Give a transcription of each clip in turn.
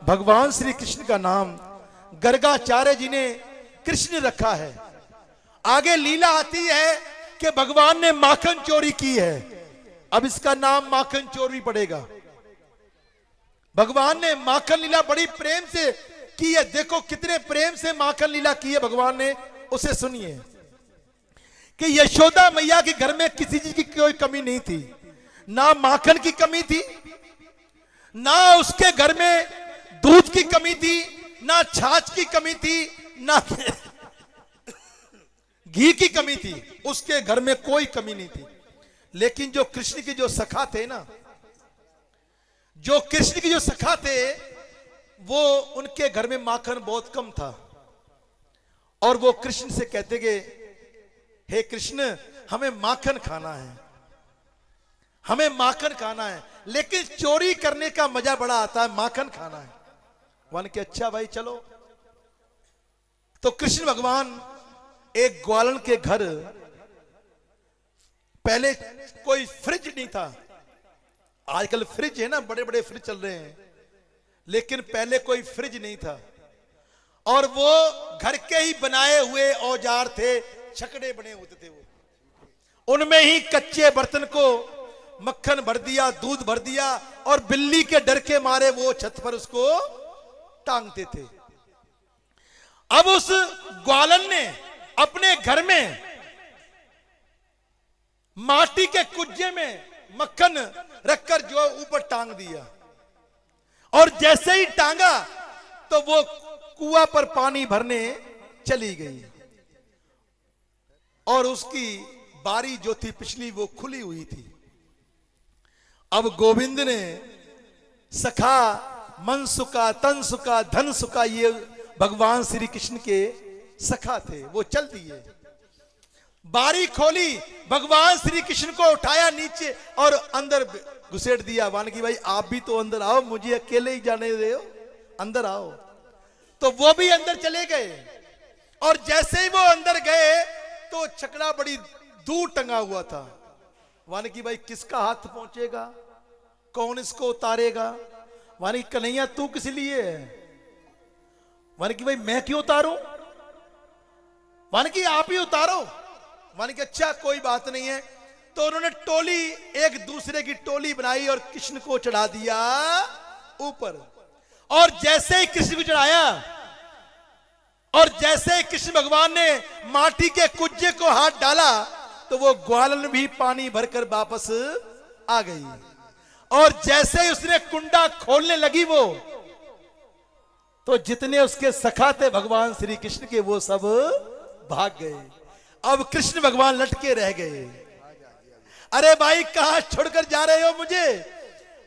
भगवान श्री कृष्ण का नाम गर्गाचार्य जी ने कृष्ण रखा है। आगे लीला आती है कि भगवान ने माखन चोरी की है, अब इसका नाम माखन चोर भी पड़ेगा। भगवान ने माखन लीला बड़ी प्रेम से की है, देखो कितने प्रेम से माखन लीला की है भगवान ने, उसे सुनिए कि यशोदा मैया के घर में किसी चीज की कोई कमी नहीं थी, ना माखन की कमी थी, ना उसके घर में दूध की कमी थी, ना छाछ की कमी थी, ना घी की कमी थी, उसके घर में कोई कमी नहीं थी। लेकिन जो कृष्ण के जो सखा थे ना, जो कृष्ण के जो सखा थे, वो उनके घर में माखन बहुत कम था। और वो कृष्ण से कहते कि हे कृष्ण, हमें माखन खाना है, हमें माखन खाना है, लेकिन चोरी करने का मजा बड़ा आता है, माखन खाना है। वन के अच्छा भाई चलो। तो कृष्ण भगवान एक ग्वालन के घर, पहले कोई फ्रिज नहीं था, आजकल फ्रिज है ना, बड़े बड़े फ्रिज चल रहे हैं, लेकिन पहले कोई फ्रिज नहीं था। और वो घर के ही बनाए हुए औजार थे, छकड़े बने होते थे, वो उनमें ही कच्चे बर्तन को मक्खन भर दिया, दूध भर दिया, और बिल्ली के डर के मारे वो छत पर उसको टांगते थे। अब उस ग्वालन ने अपने घर में माटी के कुज्जे में मक्खन रखकर जो ऊपर टांग दिया, और जैसे ही टांगा तो वो कुआं पर पानी भरने चली गई, और उसकी बारी जो थी पिछली वो खुली हुई थी। अब गोविंद ने सखा, मन सुखा, तन सुखा, धन सुखा, ये भगवान श्री कृष्ण के सखा थे, वो चल दिए। बारी खोली, भगवान श्री कृष्ण को उठाया नीचे और अंदर घुसेड़ दिया। वानकी भाई आप भी तो अंदर आओ, मुझे अकेले ही जाने दे, अंदर आओ। तो वो भी अंदर चले गए, और जैसे ही वो अंदर गए तो छकड़ा बड़ी दूर टंगा हुआ था। वानकी भाई किसका हाथ पहुंचेगा, कौन इसको उतारेगा? वानकी कन्हैया तू किस लिए है? वानकी भाई मैं क्यों उतारूं? वानकी आप ही उतारो। वानकी अच्छा कोई बात नहीं है। तो उन्होंने टोली, एक दूसरे की टोली बनाई और कृष्ण को चढ़ा दिया ऊपर। और जैसे ही कृष्ण को चढ़ाया, और जैसे ही कृष्ण भगवान ने माटी के कुज्जे को हाथ डाला, तो वो ग्वालन भी पानी भरकर वापस आ गई। और जैसे ही उसने कुंडा खोलने लगी वो, तो जितने उसके सखा थे भगवान श्री कृष्ण के, वो सब भाग गए। अब कृष्ण भगवान लटके रह गए। अरे भाई कहां छोड़कर जा रहे हो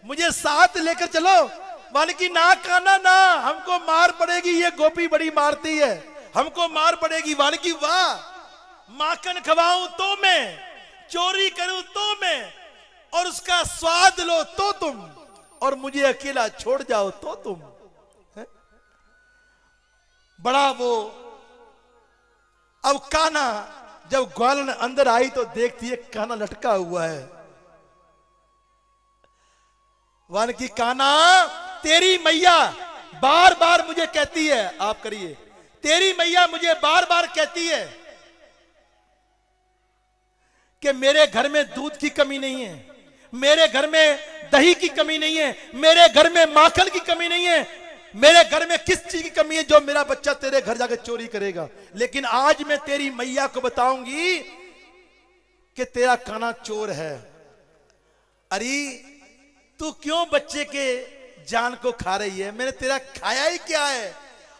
मुझे साथ लेकर चलो। वानकी ना काना ना, हमको मार पड़ेगी, ये गोपी बड़ी मारती है, हमको मार पड़ेगी। वानकी वाह, माखन खवाऊं तो मैं, चोरी करूं तो मैं, और उसका स्वाद लो तो तुम, और मुझे अकेला छोड़ जाओ तो तुम। है? बड़ा वो। अब कान्हा जब ग्वालन अंदर आई तो देखती है कान्हा लटका हुआ है। वानकी कान्हा, तेरी मैया बार बार मुझे कहती है, आप करिए, तेरी मैया मुझे बार बार कहती है कि मेरे घर में दूध की कमी नहीं है, मेरे घर में दही की कमी नहीं है, मेरे घर में माखन की कमी नहीं है, मेरे घर में किस चीज की कमी है जो मेरा बच्चा तेरे घर जाकर चोरी करेगा। लेकिन आज मैं तेरी मैया को बताऊंगी कि तेरा कान्हा चोर है। अरे तू क्यों बच्चे के जान को खा रही है? मैंने तेरा खाया ही क्या है?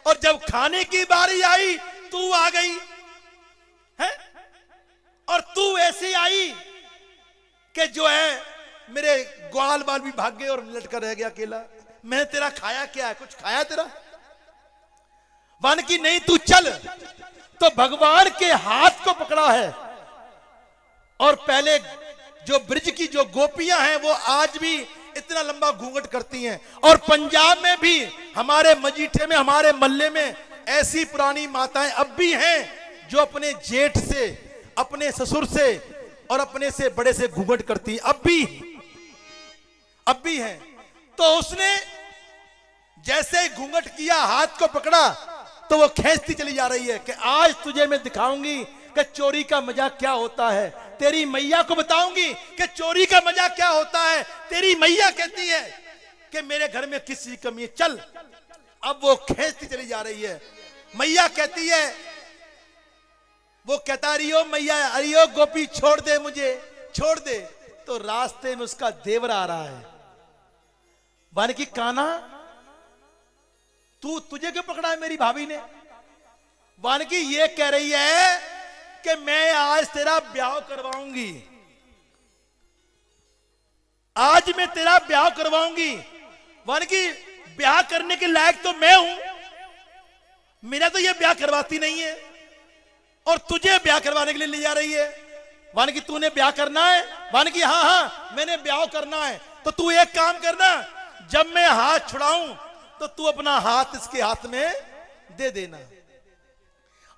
और जब खाने की बारी आई तू आ गई है, और तू ऐसी आई कि जो है मेरे ग्वाल बाल भी भाग गए और लटका रह गया अकेला। मैंने तेरा खाया क्या है? कुछ खाया तेरा? वानकी नहीं, तू चल। तो भगवान के हाथ को पकड़ा है। और पहले जो ब्रिज की जो गोपियां हैं वो आज भी इतना लंबा घूंघट करती हैं, और पंजाब में भी, हमारे मजीठे में, हमारे मल्ले में ऐसी पुरानी माताएं अब भी हैं जो अपने जेठ से, अपने ससुर से और अपने से बड़े से घूंघट करती हैं, अब भी हैं। तो उसने जैसे ही घूंघट किया, हाथ को पकड़ा, तो वो खींचती चली जा रही है कि आज तुझे मैं दिखाऊंगी कि चोरी का मजा क्या होता है। तेरी मैया को बताऊंगी कि चोरी का मजा क्या होता है। तेरी मैया कहती है कि मेरे घर में किसी की कमी है, चल। अब वो खींचती चली जा रही है। मैया कहती है, वो कहता रियो मैया, अरियो गोपी छोड़ दे, मुझे छोड़ दे। तो रास्ते में उसका देवर आ रहा है। वन की कान्हा, तुझे क्यों पकड़ा है मेरी भाभी ने? वानकी ये कह रही है कि मैं आज तेरा ब्याह करवाऊंगी, आज मैं तेरा ब्याह करवाऊंगी। वानकी ब्याह करने के लायक तो मैं हूं, मेरा तो ये ब्याह करवाती नहीं है और तुझे ब्याह करवाने के लिए ले जा रही है। वानकी तूने ब्याह करना है? वानकी हाँ हाँ मैंने ब्याह करना है। तो तू एक काम करना, जब मैं हाथ छुड़ाऊं तो तू अपना हाथ इसके हाथ में दे देना।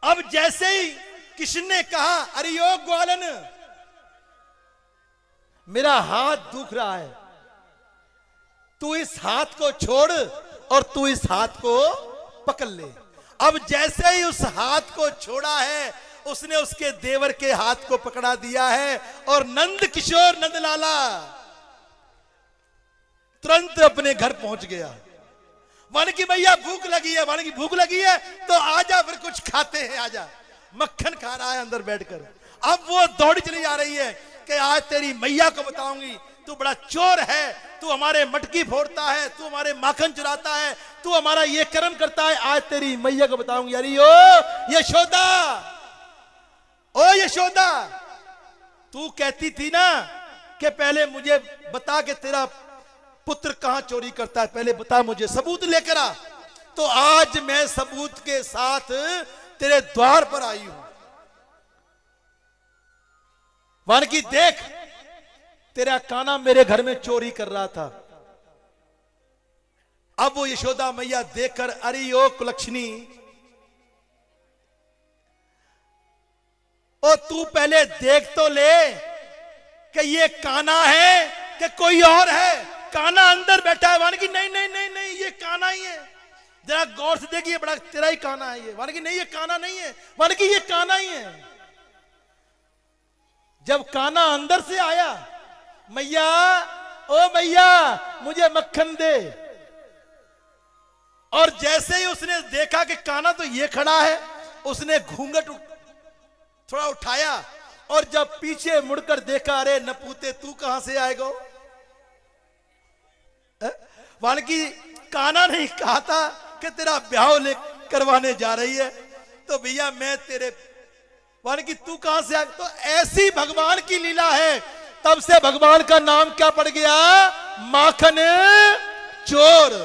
अब जैसे ही कृष्ण ने कहा, अरे यो ग्वालन, मेरा हाथ दुख रहा है, तू इस हाथ को छोड़ और तू इस हाथ को पकड़ ले। अब जैसे ही उस हाथ को छोड़ा है, उसने उसके देवर के हाथ को पकड़ा दिया है और नंद किशोर नंदलाला तुरंत अपने घर पहुंच गया। वन की भैया भूख लगी है, वन की भूख लगी है तो आजा फिर कुछ खाते हैं, आजा। मक्खन खा रहा है अंदर बैठकर। अब वो दौड़ी चली जा रही है कि आज तेरी मैया को बताऊंगी, तू बड़ा चोर है, तू हमारे मटकी फोड़ता है, तू हमारे माखन चुराता है, तू हमारा ये कर्म करता है, आज तेरी मैया को बताऊंगी। अरे ओ यशोदा, ओ यशोदा, तू कहती थी ना कि पहले मुझे बता के तेरा पुत्र कहां चोरी करता है, पहले बता मुझे, सबूत लेकर आ। तो आज मैं सबूत के साथ तेरे द्वार पर आई हूं। वानकी देख, तेरा कान्हा मेरे घर में चोरी कर रहा था। अब वो यशोदा मैया देखकर, अरे ओ कुलक्षणी, ओ तू पहले देख तो ले कि ये कान्हा है कि कोई और है। कान्हा अंदर बैठा है। वानकी नहीं नहीं नहीं नहीं, ये कान्हा ही है, जरा गौर से देखिए, बड़ा तेरा ही कान्हा है ये। वानकी नहीं, ये कान्हा नहीं है। वानकी ये कान्हा ही है। जब कान्हा अंदर से आया, मैया, ओ मैया मुझे मक्खन दे। और जैसे ही उसने देखा कि कान्हा तो ये खड़ा है, उसने घूंघट थोड़ा उठाया और जब पीछे मुड़कर देखा, अरे नपूते तू कहां से आएगा? वानकी कान्हा नहीं कहा था कि तेरा ब्याह ले करवाने जा रही है, तो भैया मैं तेरे, वानकी तू कहां से आ? तो ऐसी भगवान की लीला है। तब से भगवान का नाम क्या पड़ गया? माखन चोर।